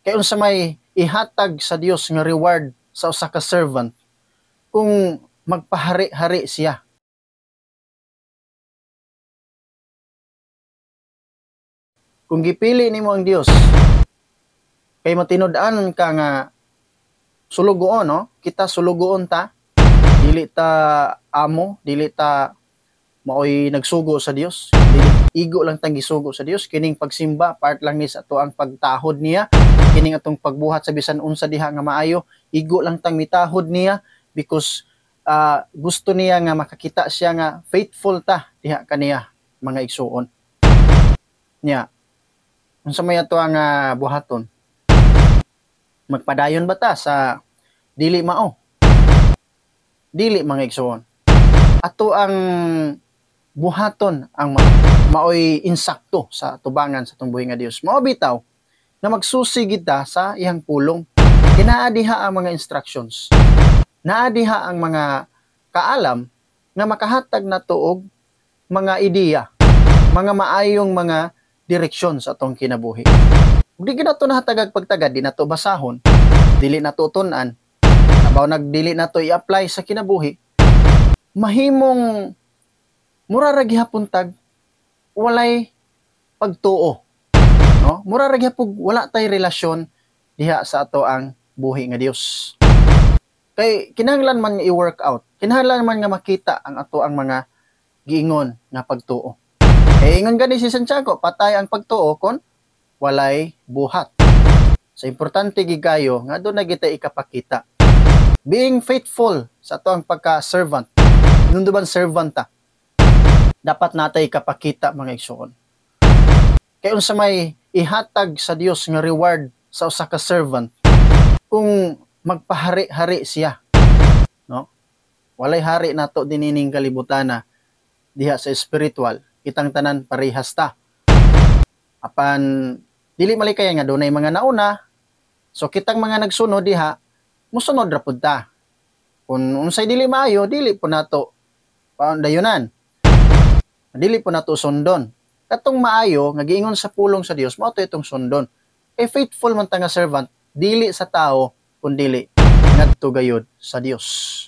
Kay unsa may ihatag sa Dios nga reward sa usa ka servant kung magpahari-hari siya. Kung gipili nimo ang Dios, kay matinud-an ka nga sulugoon, no? Kita sulugoon ta, dili ta amo, dili ta maoy nagsugo sa Dios, dili igo lang tang gisugo sa Dios. Kining pagsimba part lang ni sa ato ang pagtahod niya, kining atong pagbuhat sa bisan unsa diha nga maayo, igo lang tang mitahod niya because gusto niya nga makakita siya nga faithful ta diha kaniya mga igsuon niya. Unsa may ato ang buhaton? Magpadayon ba ta sa dili mao? Dili mga igsuon. Ato ang buhaton ang maoy insakto sa tubangan sa tumbuhi nga Dios. Mao bitaw na magsusi kita sa iyang pulong. Kinaadiha ang mga instructions. Naadiha ang mga kaalam na makahatag na tuog mga ideya, mga maayong mga direksyon sa atong kinabuhi. Di gina to nahatagag pagtagad, di na to basahon, dili na to tun-an, nabaw nagdili na to i-apply sa kinabuhi, mahimong murarag gihapon tag walay pagtuo, no? Murarag gihapon wala tay relasyon diha sa ato ang buhi nga Dios. Kay kinahanglan man nga i-work out, kinahanglan man nga makita ang ato ang mga giingon nga pagtuo. Ingon gani si Santiago, patay ang pagtuo kon walay buhat. So importante gigayo nga doon na kita ikapakita. Being faithful sa ato ang pagka-servant. Nunduban servant ta. Dapat natay ikapakita mga igsoon. Kay unsa may ihatag sa Dios nga reward sa usa ka servant kung magpahari-hari siya, no? Walay hari nato dinining kalibutana diha sa spiritual, kitang tanan parehas ta. Apan dili malikay nga dunay mga nauna, so kitang mga nagsunod diha musunod ra pud ta. Kung unsay dili maayo, dili po nato paundayunan, dili po nato sundon. Katong maayo nga giingon sa pulong sa Dios, mao to itong sundon. Kay faithful man ta nga servant, dili sa tao kundili ngadto gayud sa Dios.